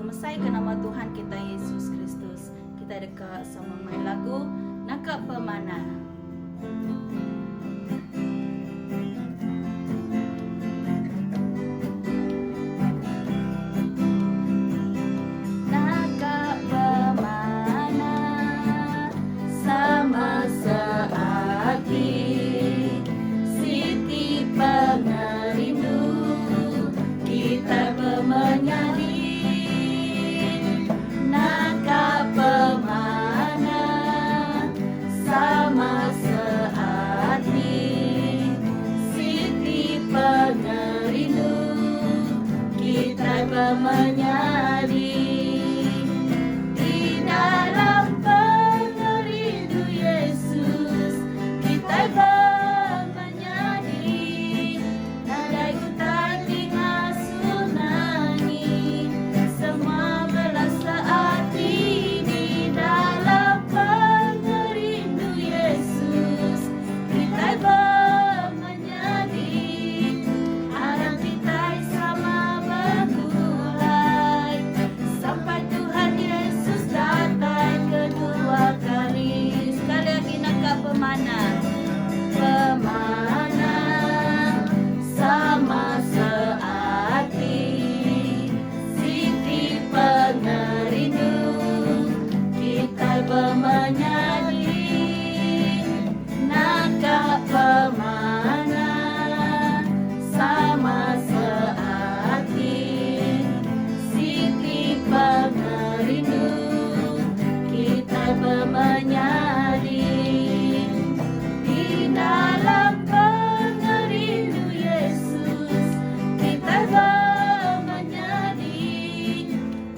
Mesai ke nama Tuhan kita Yesus Kristus. Kita dekat sama main lagu Nakak Pemana. Nakak pemana sama searti, Siti pengerindu kita pemenyadi. Nakak pemana sama searti, Siti pengerindu kita pemenyadi. Di dalam pengerindu Yesus kita pemenyadi. Nadai hutan tinggal tsunami, semua belas hati. Di dalam pengerindu Yesus kita pemenyadi. Harap kita sama bergulai sampai Tuhan Yesus datang kedua kali. Sekali lagi nakak pemana, pemana sama searti, Siti pengerindu kita pemenyadi. Nakak pemana sama searti, Siti pengerindu kita pemenyadi. Di dalam pengerindu Yesus kita pemenyadi.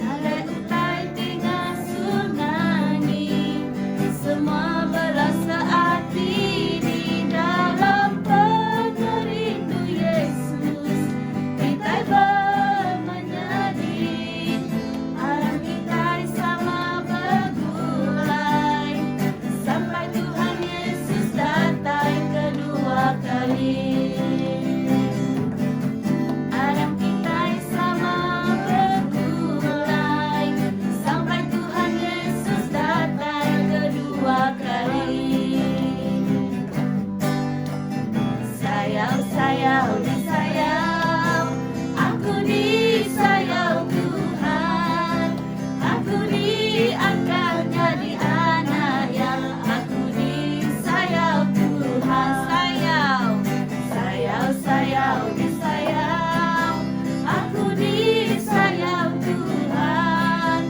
Nadai utai tinggal tsunami, semua belas hati. Di dalam pengerindu Yesus kita pemenyadi. Harap kita sama bergulai sampai Tuhan Yesus datang kedua kali. Harap kita sama bergulai sampai Tuhan Yesus datang kedua kali. Sayang, disayang, aku disayang Tuhan. Aku diangkat jadi anak yang aku disayang Tuhan. Sayang, disayang, aku disayang Tuhan.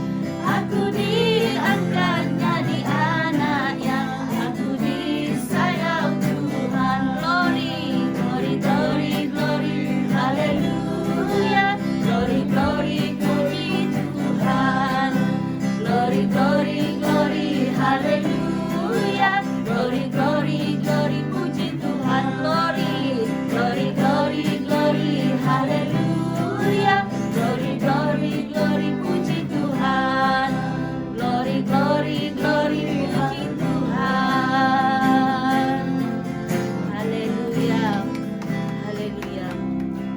Aku diangkat jadi anak yang aku disayang Tuhan. Glory, glory, glory, glory, haleluya. Glory, glory, glory Tuhan. Glory, glory, glory, haleluya. Glory, glory, glory, puji Tuhan. Glory, glory, glory, glory, haleluya. Glory, glory, glory, puji Tuhan. Glory, glory, glory, puji Tuhan. Haleluya, haleluya.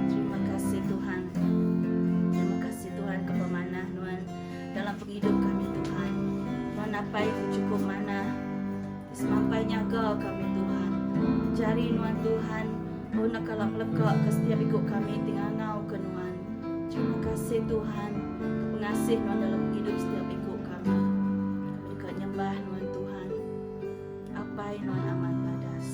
Terima kasih Tuhan. Terima kasih Tuhan kepemana Tuhan dalam penghidup kami Tuhan. Tuhan apa itu cukup mana semampai nyaga kami Tuhan. Jari Tuhan Tuhan, oh nak kalak lekak ke setiap ikut kami tinggal ngau ke Tuhan. Terima kasih Tuhan, pengasih Tuhan dalam hidup setiap ikut kami. Kami dekat nyembah Tuhan Tuhan. Apa yang Tuhan amat badas.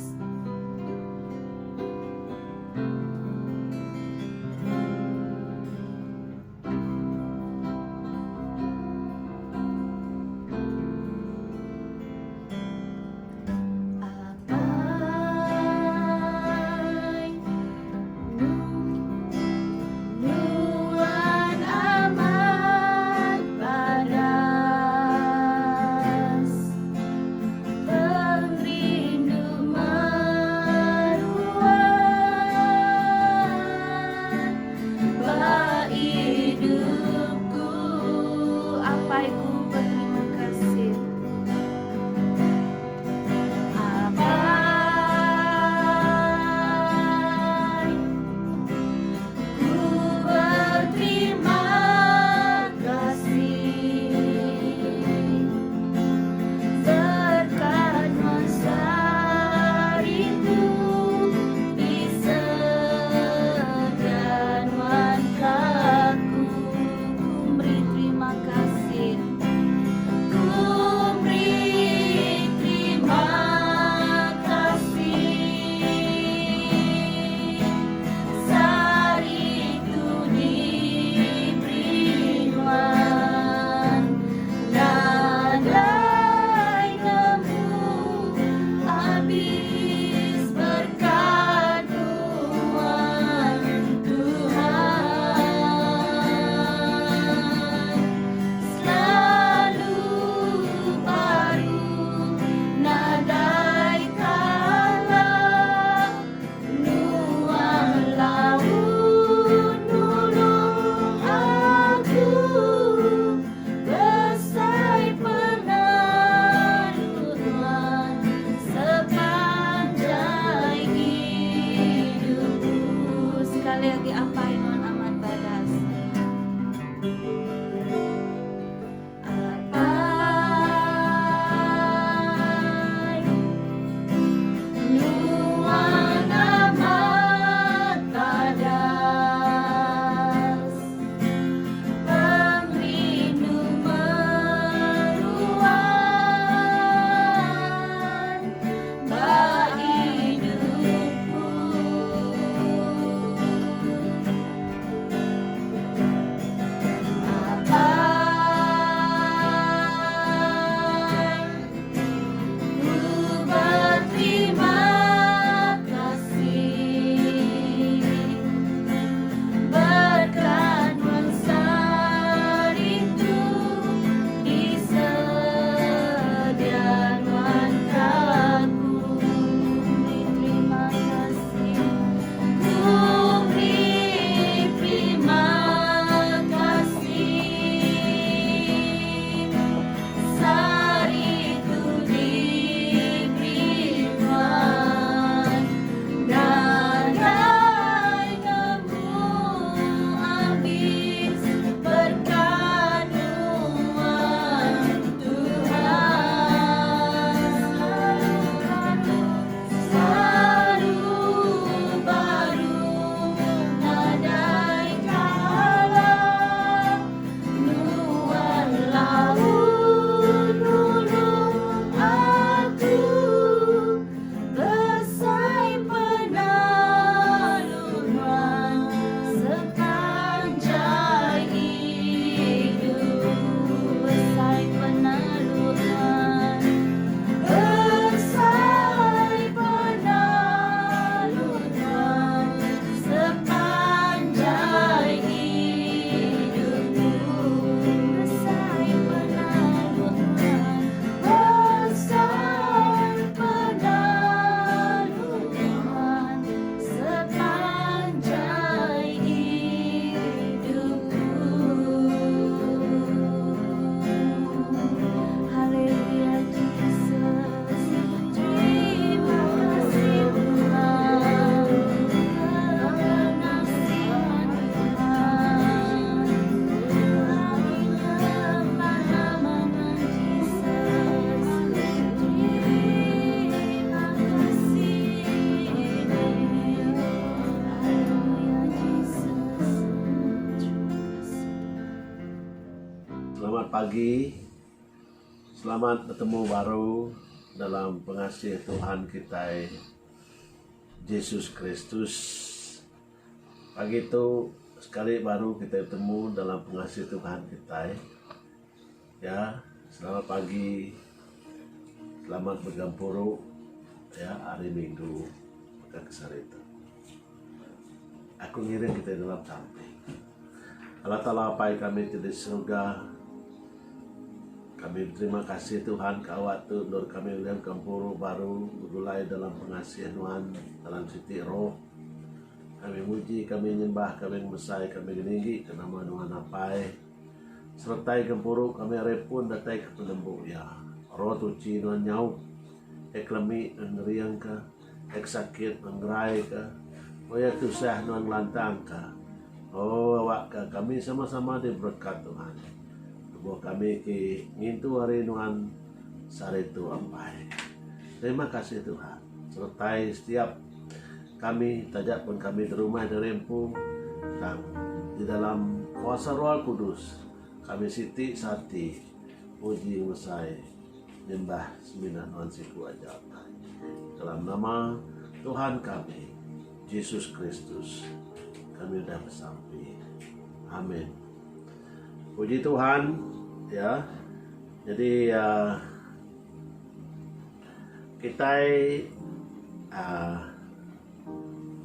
Nuan amat pada Selamat pagi, selamat bertemu baru dalam pengasih Tuhan kita Yesus Kristus. Pagi itu sekali baru kita bertemu dalam pengasih Tuhan kita. Ya, selamat pagi, selamat bergampuru ya hari Minggu maka kesar itu. Aku ngirim kita dalam samping. Allah Ta'ala apa kami di surga. Kami terima kasih Tuhan kawat tu nur kami ulian kampuru baru mulai dalam pengasihan Tuhan dalam siti roh. Kami muji, kami nyembah, kami mesai, kami geninggi ke nama Tuhan apai. Sertai kampuru kami repun datai ke penembu ya. Roh tuci Tuhan nyau. Ek lemi ngeriang ka, ek sakit nggerai ka. Oh ya tusah Tuhan lantang ka. Oh awak ka kami sama-sama diberkat Tuhan. Bahwa kami ngintu hari Tuhan sare itu ampai. Terima kasih Tuhan. Sertai setiap kami tajak pun kami di rumah di rempung dan di dalam kuasa Roh Kudus kami siti sati puji mesai nyembah sembilan Tuhan siku aja dalam nama Tuhan kami Yesus Kristus kami sudah bersampai. Amin. Puji Tuhan ya. Jadi kita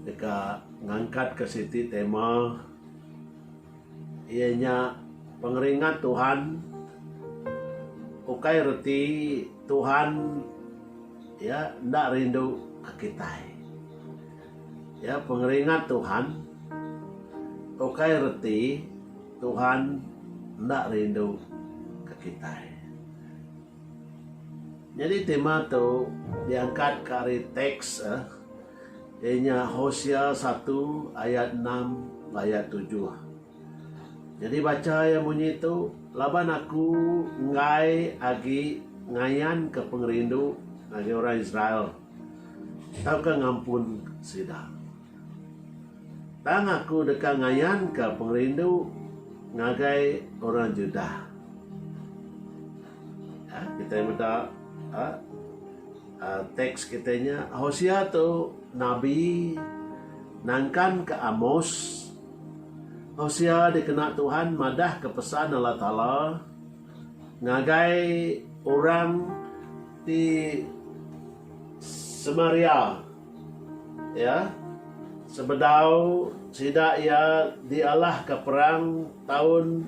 dekat ngangkat ke siti tema ianya pengeringat Tuhan. Ukai reti Tuhan ya ndak rindu ke kita. Ya pengeringat Tuhan. Ukai reti Tuhan ndak rindu ke kita. Jadi tema tu diangkat dari teks ianya Hosea 1 ayat 6 ayat 7. Jadi baca yang bunyi itu laban aku ngai agi ngayan ke pengerindu agi orang Israel. Tahu ke ngampun sida. Tang aku dekat ngayan ke pengerindu ngagai orang Juda. Ya, kita minta teks kitanya Hosea tu nabi nangkan ke Amos. Hosea dikenal Tuhan madah ke pesan Allah Ta'ala ngagai orang di Samaria ya sebedau sidak ia dialah ke perang tahun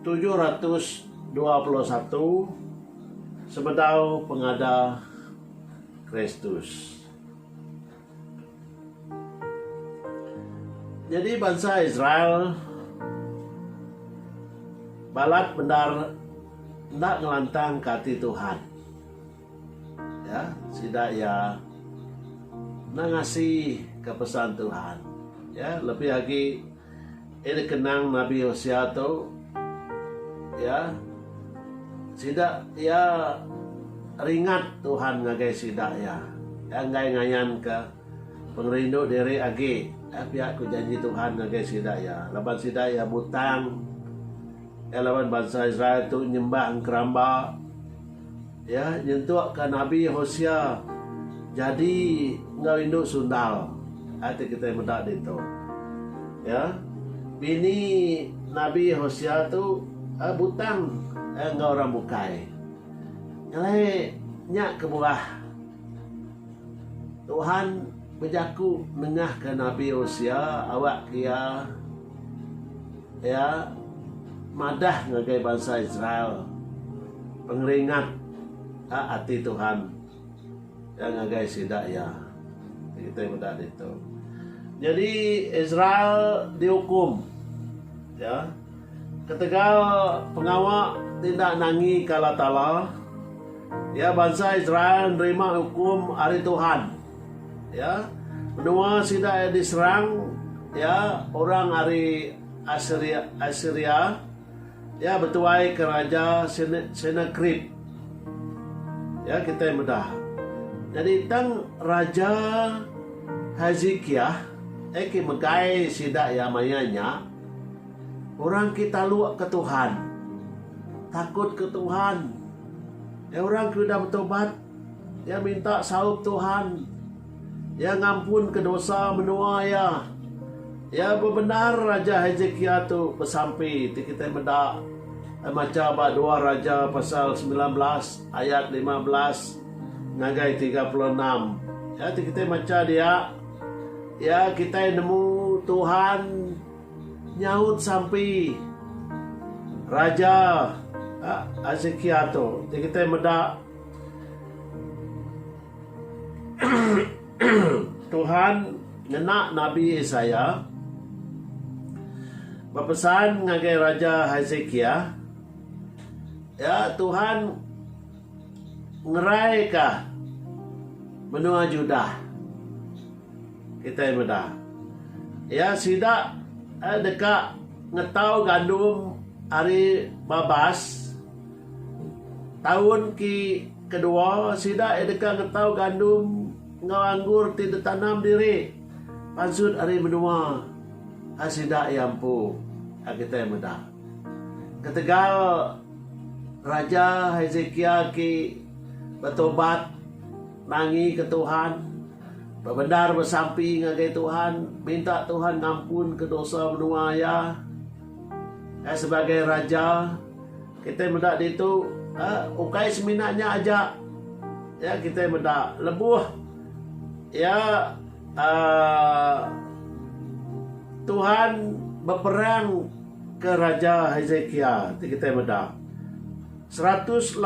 721 sebedau pengada Kristus. Jadi bangsa Israel balat benar nak ngelantang kati Tuhan. Ya, sidak ya ngasih ke pesan Tuhan. Ya, lebih lagi ini kenang Nabi Hosea tu ya sidak ya ringat Tuhan ngagai sidak ya ngai ngayan ke pengerindu diri agi pihak ku janji Tuhan ngagai sidak ya laban sidak ya butang ya laban bangsa Israel tu nyembah keramba ya nyentuh ke Nabi Hosea jadi ngau induk sundal hati kita mendak itu ya bini Nabi Hosea tu butang ngau orang bukai nyalai nyak ke buah Tuhan berjaku nengah ke Nabi Hosea awak kia ya madah ngagai bangsa Israel pengeringat hati Tuhan yang ngagai sidak ya kita mudah itu. Jadi Israel dihukum ya ketika pengawal tidak nangi kala Ta'ala ya bangsa Israel menerima hukum hari Tuhan ya menua sidak diserang ya orang hari Assyria ya bertuai ke Raja Senakerib ya kita mudah. Jadi tang Raja Hezekiah megai sidak ya mayanya Orang kita luak ke Tuhan, takut ke Tuhan. Ya orang sudah bertobat, ya minta saup Tuhan, ya ngampun ke dosa menua ya. Ya benar Raja Hezekia tu bersampai kita mendak macam dua Raja pasal 19 ayat 15 ngagai 36. Ya kita macam dia, ya kita nemu Tuhan nyaut sampai Raja Hezekia tu kita mendak Tuhan ngena Nabi Yesaya berpesan ngagai Raja Hezekia, ya Tuhan ngerai kah menua Judah kita muda, ya sidak dekat ngetau gandum hari babas tahun kedua sidak dekat ngetau gandum ngawanggur tidak tanam diri pansut hari menua asidak yampu kita muda ketegal Raja Hezekia bertobat nangi ke Tuhan, benar bersampi ngagai Tuhan, minta Tuhan ngampun ke dosa menua ya. Sebagai raja kita mendak itu ukai seminatnya aja, ya kita mendak lebuh ya. Tuhan berperang ke Raja Hezekia kita mendak 185,000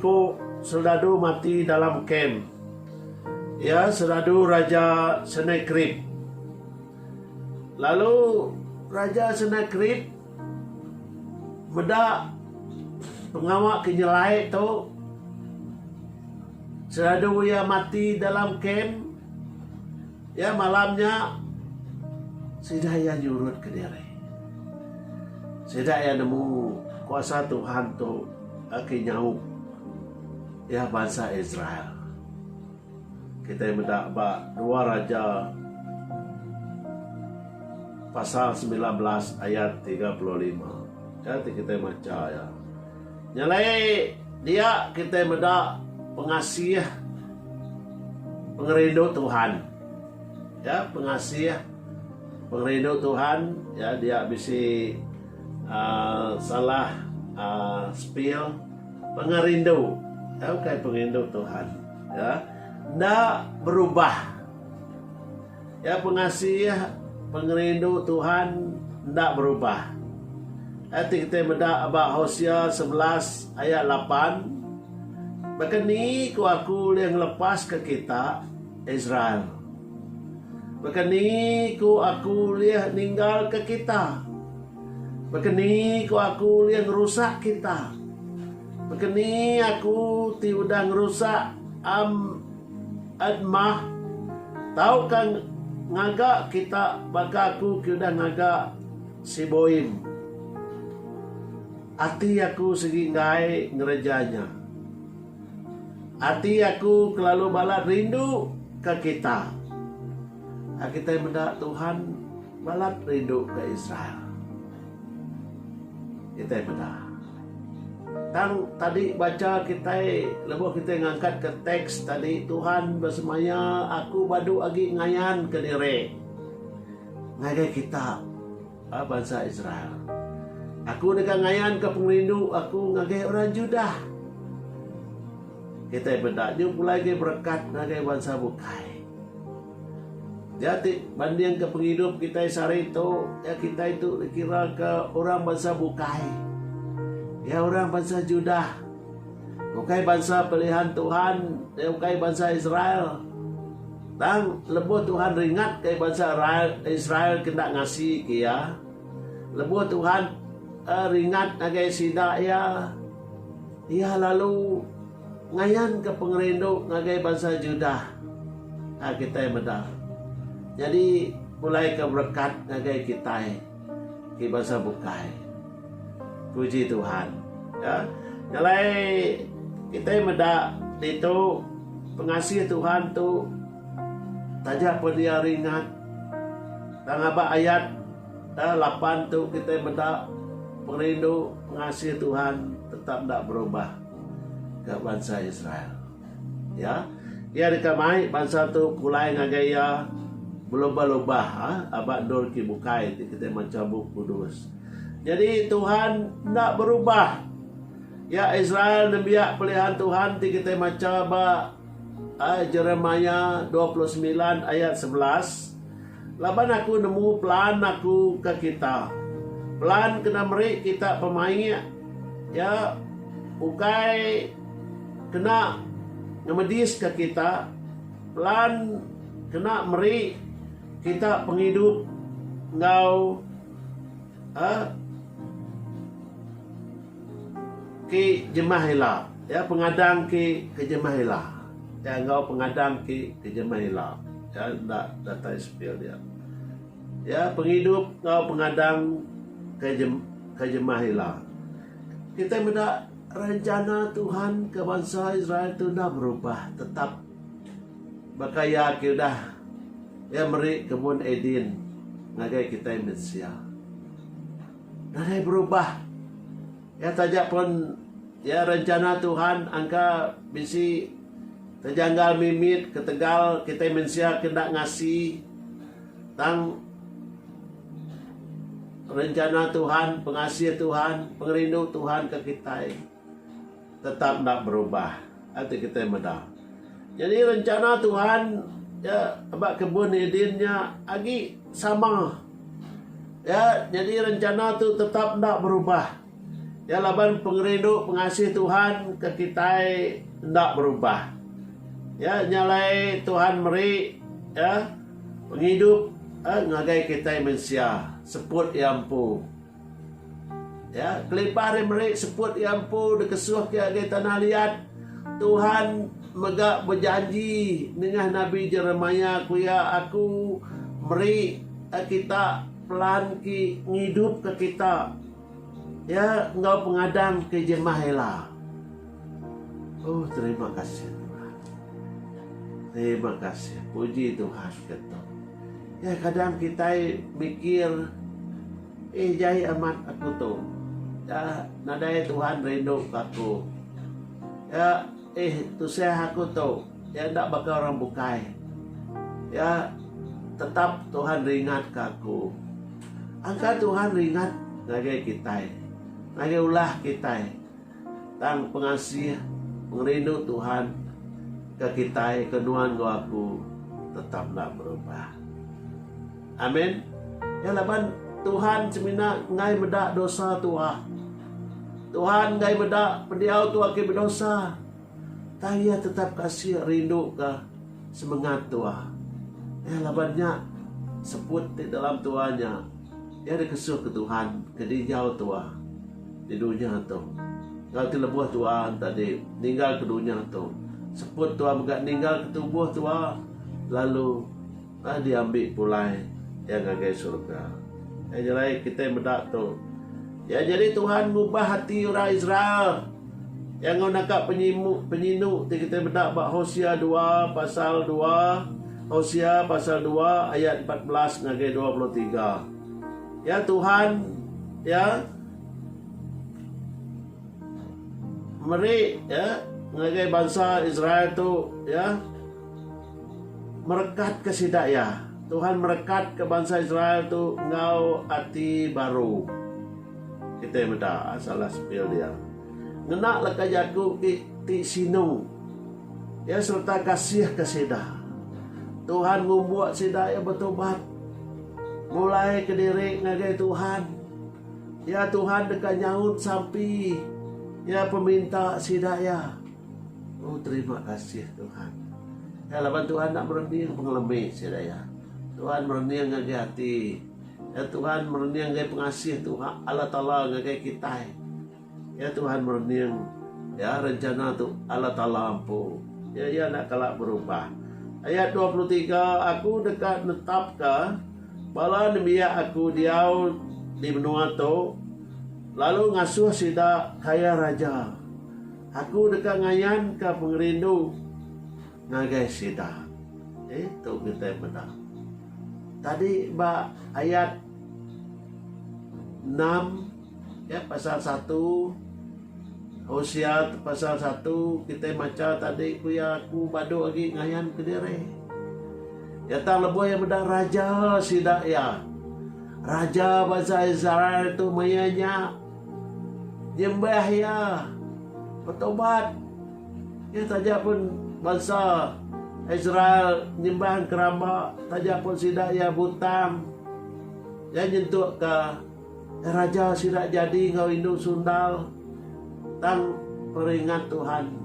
ikut serdadu mati dalam kem, ya serdadu Raja Senekrib. Lalu Raja Senekrib bedak pengawak kenyelai tu serdadu ia mati dalam kem, ya malamnya sidah ia nyurut ke diri, sidah ia nemu kuasa Tuhan tu nyau ya bangsa Israel. Kita mendak dua Raja pasal 19 ayat 35. Ya kita baca ya. Nyalai dia kita mendak pengasih pengerindu Tuhan. Ya pengasih pengerindu Tuhan, ya dia bisa salah spill pengerindu. Okay, pengerindu Tuhan, ya, ndak berubah, ya pengasih pengerindu Tuhan ndak berubah. Kita mendak abah Hosea 11 ayat 8. Begini ku aku yang lepas ke kita Israel. Begini ku aku lihat ninggal ke kita. Begini ku aku yang rusak kita. Begini aku tiudang rusak admah. Tahu kan ngagak kita baka aku tiudang ngagak siboim. Hati aku seginggai ngerejanya. Hati aku kelalu balat rindu ke kita. Kita mendak Tuhan balat rindu ke Israel. Kita mendak. Tadi baca kita lebuh kita ngangkat ke teks tadi Tuhan bersemaya aku badu agi ngayan ke diri ngagai kita bangsa Israel. Aku dekat ngayan ke pengrindu aku ngagai orang Judah. Kita benda dia pula lagi berkat ngagai bangsa bukai. Jadi banding ke penghidup kita sehari itu ya kita itu dikira ke orang bangsa bukai. Ya orang bangsa Judah, bukai bangsa pilihan Tuhan, ya bukai bangsa Israel. Dan lebuh Tuhan ringat ke bangsa Israel kena ngasih kia. Lebuh Tuhan ringat nagai sida ya. Ya lalu ngayan ke pengerindu nagai bangsa Judah. Kita medal. Jadi mulai ke berkat nagai kita ke bangsa bukai. Puji Tuhan, ya. Nyalai kita mendak itu pengasih Tuhan tu tajak pun dia ringat. Tangapa ayat 8 tu kita mendak perindu pengasih Tuhan tetap tidak berubah ke bangsa Israel. Ya, ia dikamai bangsa tu kulai ngagaya berubah-ubah, abad dor ki bukai kita mencabut kudus. Jadi Tuhan tidak berubah. Ya Israel nembiak pilihan Tuhan kita macam Jeremia 29 ayat 11. Laban aku nemu pelan aku ke kita. Pelan kena meri kita pemain ya ukai kena ngemedis ke kita. Pelan kena meri kita penghidup ngau ke jemahila ya pengadang ke jemahila ya ngau pengadang ke jemahila ya ndak data spill dia ya penghidup ngau pengadang ke jemahila. Kita mendak rencana Tuhan ke bangsa Israel itu dah berubah tetap bakaya kita ya meri kebun Eden ngagai kita Mesia dah berubah. Ya tajak pun ya rencana Tuhan angka bisi terjanggal mimit ketegal kita mensia kena ngasih tang rencana Tuhan, pengasih Tuhan, pengerindu Tuhan ke kita tetap tak berubah. Arti kita mendak. Jadi rencana Tuhan ya abak kebun Edennya agi sama. Ya, jadi rencana tu tetap tak berubah. Ya laban pengerindu pengasih Tuhan ke kita tidak berubah. Ya nyalai Tuhan meri ya penghidup ngagai kita mensia seput yampu. Ya kelipar meri seput yampu dekesuh ke agai tanah liat. Tuhan megak berjanji dengan Nabi Jeremia kuya aku meri kita pelan ki ngidup ke kita. Ya, engkau pengadang ke jemahela. Oh, terima kasih Tuhan. Terima kasih. Puji Tuhan kita. Ya, kadang kita mikir, jai amat aku tu. Ya, nadai Tuhan rindu aku. Ya, tu saya aku tu. Ya, tak bakal orang bukai. Ya, tetap Tuhan ringat ke aku. Angka Tuhan ringat ngagai kita. Ngagai ulah kita tang pengasih merindu Tuhan ke kita kenuan gua aku tetap tak berubah. Amin. Ya laban Tuhan semina ngai medak dosa tua. Tuhan ngai medak pendiau tua ke berdosa. Tapi tetap kasih rindu ke semangat tua. Ya labannya sebut di dalam tuanya. Ya dikesuh ke Tuhan ke dijauh tua. Di dunia tu kalau tilebuh Tuhan tadi ninggal ke dunia tu seput Tuhan megak ninggal ke tubuh Tuhan lalu diambil pulai yang ngagai surga. Jadi kita medak tu ya jadi Tuhan ngubah hati orang Israel yang nakak penyinu kita medak bak Hosea 2 pasal 2 Hosea pasal 2 ayat 14 ngagai 23. Ya Tuhan ya meri ya ngagai bangsa Israel tu ya merekat ke sidaya. Tuhan merekat ke bangsa Israel tu ngau hati baru. Kita meda salah spill dia. Ngenak laka jaku ti sinung. Ya serta kasih ke sida. Tuhan membuat sidaya bertobat. Mulai ke diri ngagai Tuhan. Ya Tuhan dekat nyaut sampai ya peminta sidaya. Oh terima kasih Tuhan. Ya laban Tuhan nak merending pengelemi sidaya. Tuhan merending ngagai hati. Ya Tuhan merending ngagai pengasih Tuhan Allah Ta'ala ngagai kita. Ya Tuhan merending ya rencana tu Allah Ta'ala ampu. Ya nak kalak berubah. Ayat 23 aku dekat netap ke bala nembiak aku diau di benua tu. Lalu ngasuh sida kaya raja. Aku dekat ngayan ke pengerindu ngagai sida. Itu kita benar. Tadi ayat 6 ya pasal 1, Hosea pasal 1 kita baca tadi aku badu lagi ngayan ke diri. Ya tak lebuh yang mendak raja sidak ya. Raja bangsa Israel itu mayanya nyembah ya. Bertobat. Ya tajak pun bangsa Israel nyembah keramba, tajak pun sidak ya butang. Ya nyentuk ke raja sidak jadi ngau induk sundal. Tang peringat Tuhan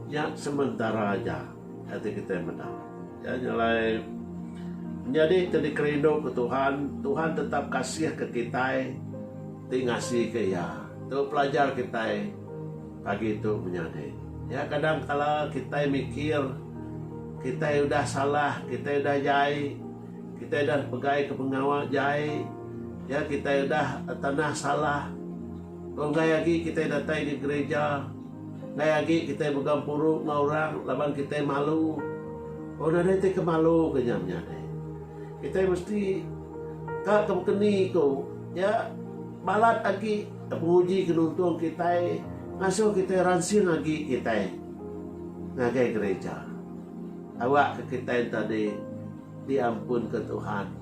ya sementara aja hati kita menang ya nyalai menjadi tadi kerindu ke Tuhan. Tuhan tetap kasih ke kita ngasih ke ya tu pelajar kita pagi itu menjadi ya kadang kala kita mikir kita udah salah, kita udah jai, kita udah pegai ke pengawal jai ya kita udah tanah salah. Kalau nggak lagi kita datang di gereja, nggak lagi kita pegang puruk nggak orang, laban kita malu. Oh nanti kita kemalu kenyamnya deh. Kita mesti kak kemkeni ko, ya balat lagi penguji kenuntung kita, ngasuh kita ransin lagi kita, ngagai gereja. Awak ke kita tadi diampun ke Tuhan,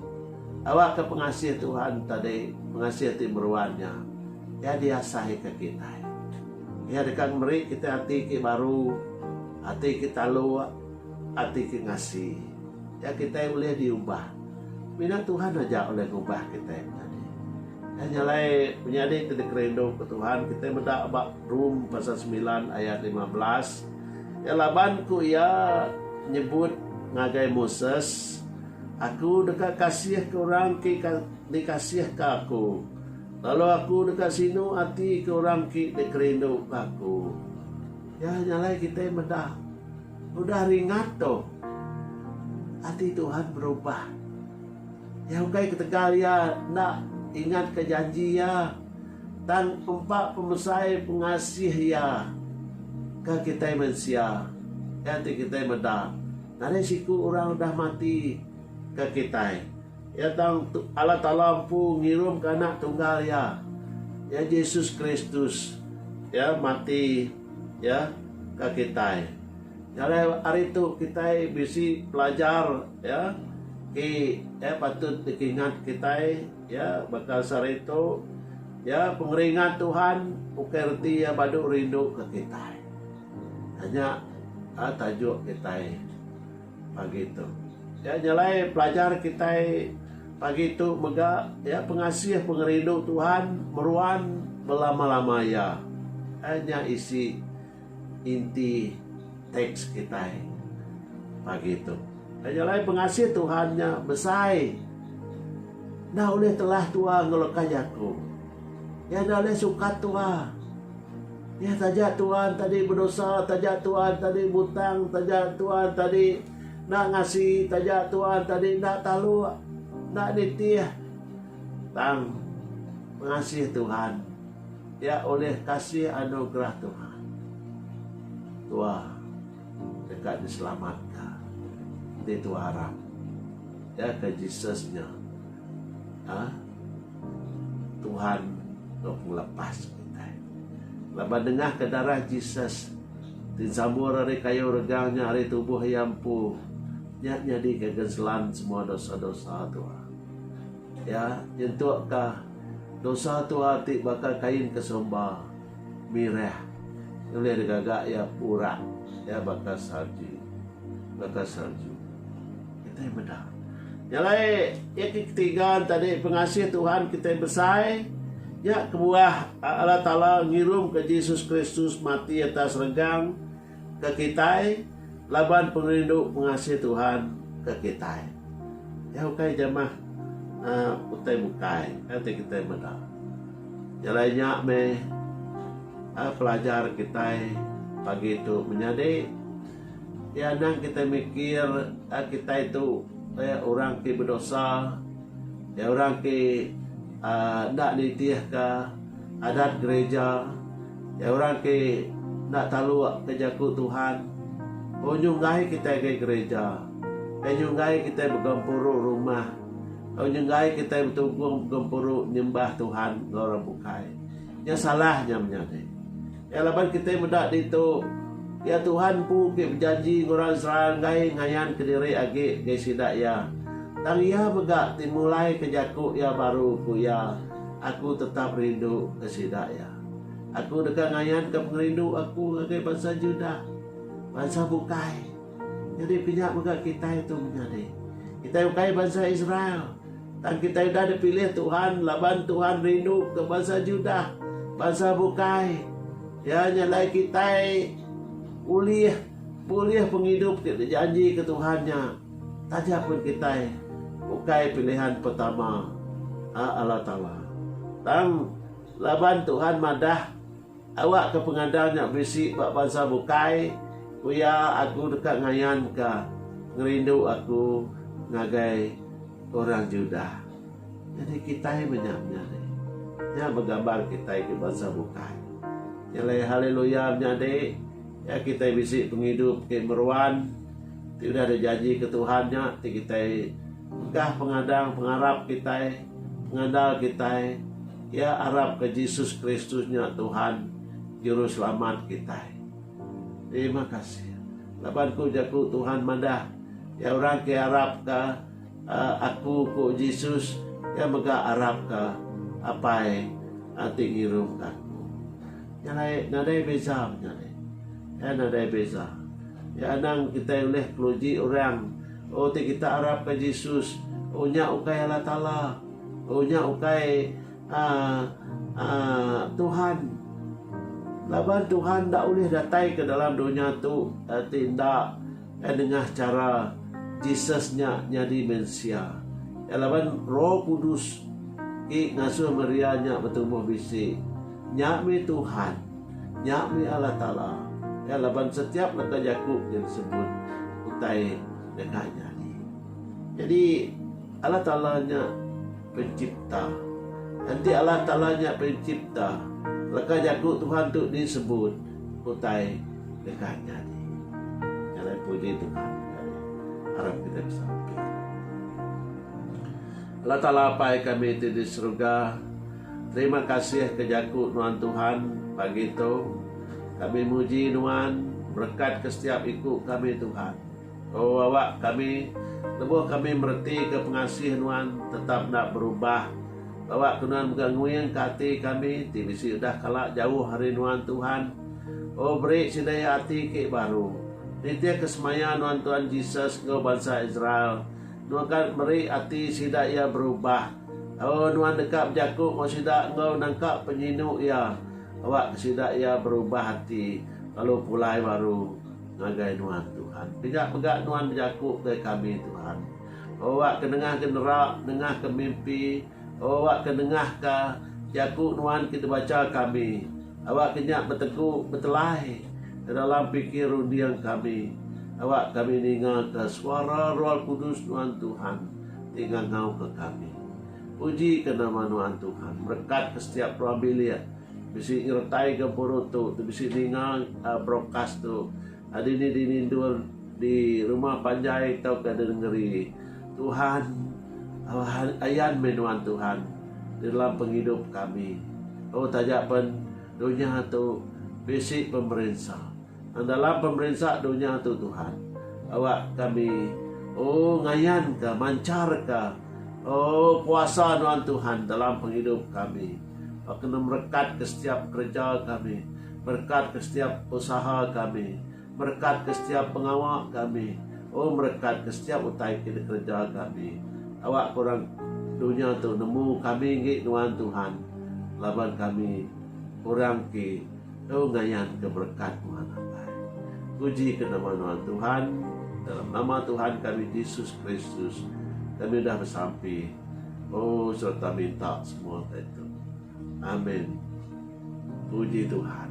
awak ke pengasih Tuhan tadi pengasih timberwannya. Ya dia sahih ke kita. Ya dekat meri kita hati ke baru, hati kita luak, hati ke ngasih. Ya kita boleh diubah. Minat Tuhan aja oleh ubah kita tadi. Ya nyalai menjadi tidak kerindu ke Tuhan. Kita mendak Rum pasal 9 ayat 15. Ya labanku ya nyebut ngagai Moses. Aku dekat kasih ke orang dikasih ke aku. Lalu aku dekat sini hati ke orang ki dekerindu aku. Ya nyalai kita mendah. Udah ringat toh. Hati Tuhan berubah. Ya ukai ketegal ya nak ingat ke janji ya. Dan empat pemesai pengasih ya. Ke kita manusia. Ya hati kita mendah. Nanti siku orang udah mati ke kita. Ya tang Allah Ta'ala pu ngirum ke anak tunggal ya. Ya Yesus Kristus ya mati ya ke kita. Ya hari itu kita bisi pelajar ya patut diingat kita ya bakal sare itu ya pengeringat Tuhan ukerti ya badu rindu ke kita. Hanya tajuk kita pagi itu. Ya nyalai pelajar kita pagi itu mega ya pengasih pengerindu Tuhan meruan belama-lama ya. Hanya isi inti teks kita pagi itu. Ya nyalai pengasih Tuhannya besai. Nah oleh telah tua ngelokayaku. Ya oleh suka tua. Ya tajak Tuhan tadi berdosa, tajak Tuhan tadi butang, tajak Tuhan tadi nak ngasih, tajak Tuhan tadi nak talu, nak nitih. Tang mengasihi Tuhan. Ya oleh kasih anugerah Tuhan. Tua dekat diselamatkan. Di tua harap. Ya ke Yesusnya. Tuhan untuk melepas kita. Lepas dengar ke darah Yesus. Tinsambur hari kayu regangnya, hari tubuh yang pu. Nyadi kegeselan semua dosa-dosa tua. Ya, jentuk kah dosa tua ti bakal kain kesomba mirah. Oleh digagak ya pura. Ya bakal salju. Bakal salju. Kita yang benar. Yang lain, ya ketiga tadi pengasih Tuhan kita besar. Ya kebuah Allah Ta'ala ngirum ke Yesus Kristus mati atas regang ke kita. Laban pengerindu pengasih Tuhan ke kita. Ya ukai jamah utai bukai. Nanti kita benar. Yang lainnya pelajar kita pagi itu menjadi. Ya nang kita mikir kita itu orang ke berdosa. Ya orang ke nak ditih ke adat gereja. Ya orang ke nak talu kejaku Tuhan. Nyunggai kita ke gereja. Nyunggai kita bergampuru rumah. Au nyengai kita bertunggung gempuru nyembah Tuhan orang bukai. Nya salahnya menyade. Ya laban kita mendak itu ya Tuhan pu ke berjanji orang Israel ngai ngayan ke diri age ge sidak ya. Tang ia begak dimulai kejaku ya baru ku ya. Aku tetap rindu ke sidak ya. Aku dekat ngayan ke pengerindu aku ke bangsa Juda, bangsa bukai. Jadi pinyak begak kita itu menyade. Kita bukai bangsa Israel. Dan kita sudah dipilih Tuhan, laban Tuhan rindu ke bangsa Juda, bangsa bukai. Ya nyalai kita pulih penghidup kita janji ke Tuhannya. Tajak pun kita bukai pilihan pertama Allah Ta'ala. Dan laban Tuhan madah awak ke pengadalnya bisik bak bangsa bukai. Kuya aku dekat ngayan ke ngerindu aku ngagai orang Juda. Jadi kita yang menyamnyade. Ya bergambar kita ke bangsa bukai. Nyalai haleluya menyade. Ya kita bisik penghidup ke meruan. Tidak ada janji ke Tuhannya. Kita megah pengadang pengharap kita. Pengandal kita. Ya harap ke Yesus Kristusnya Tuhan. Juru selamat kita. Terima kasih. Labanku jaku Tuhan madah. Ya orang ke harap ke aku ku Yesus yang mega Arab ke apa ati ngirum aku. Nadai beza nyalai. Ya nadai beza. Ya nang kita oleh keluji orang. Oh kita Arab ke Yesus. Oh nya ukai Allah Ta'ala. Oh nya ukai Tuhan. Laban Tuhan tak boleh datai ke dalam dunia tu tindak dengan cara Jesusnya jadi manusia. Laban Roh Kudus ki ngasuh merianya bertumbuh bisik. Nyakmi Tuhan, nyakmi Allah Ta'ala. Laban setiap leka Yakub yang disebut utai dekat jadi. Jadi Allah Ta'alanya pencipta. Nanti Allah Ta'alanya pencipta. Leka Yakub Tuhan tu disebut utai dekat jadi. Jangan puji Tuhan. Harap kita bisa sampai. Allah Ta'ala pai kami di surga. Terima kasih ke Jakut Nuan Tuhan pagi itu. Kami muji Nuan, berkat ke setiap ikut kami Tuhan. Oh awak kami, lebuh kami mereti ke pengasih Nuan tetap nak berubah. Awak Nuan menggangguin hati kami, tibisi dah kalak jauh hari Nuan Tuhan. Oh beri sidaya hati ke baru. Nitia kesemaya Nuan Tuhan Yesus ngau bangsa Israel. Nuan kan beri hati sidak ia berubah. Oh Nuan dekat Jakub mau sidak ngau nangkap penyinu ia. Awak sidak ia berubah hati. Kalau pulai baru ngagai Nuan Tuhan. Pegak Nuan Jakub ke kami Tuhan. Awak kedengah ke nerak, dengah ke mimpi. Awak kedengah ke Jakub Nuan kita baca kami. Awak kenyak berteguh bertelai dalam pikir undian kami. Awak kami ningal ke suara Roh Kudus Nuan Tuhan tinggal ngau ke kami. Puji ke nama Nuan Tuhan. Berkat ke setiap perambilia. Bisi ngertai ke purut tu. Bisi ningal broadcast tu. Hari ini dinindur di rumah panjai tau ke dengeri. Tuhan ayan menuan Tuhan di dalam penghidup kami. Oh tajak pen dunia tu bisi pemerintah. Dalam pemerintah dunia tu Tuhan. Awak kami oh ngayan ke mancar ke. Oh kuasa Tuhan Tuhan dalam penghidup kami. Kena berkat ke setiap kerja kami. Berkat ke setiap usaha kami. Berkat ke setiap pengawal kami. Oh berkat ke setiap utai kerja kami. Awak kurang dunia tu nemu kami ngik Tuhan Tuhan. Laban kami kurang ki oh ngayan ke berkat Tuhan apa. Puji ke nama Tuhan. Dalam nama Tuhan kami Yesus Kristus. Kami dah bersampai. Oh serta minta semua itu. Amin. Puji Tuhan.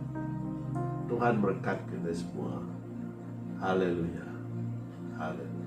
Tuhan berkat kita semua. Haleluya. Haleluya.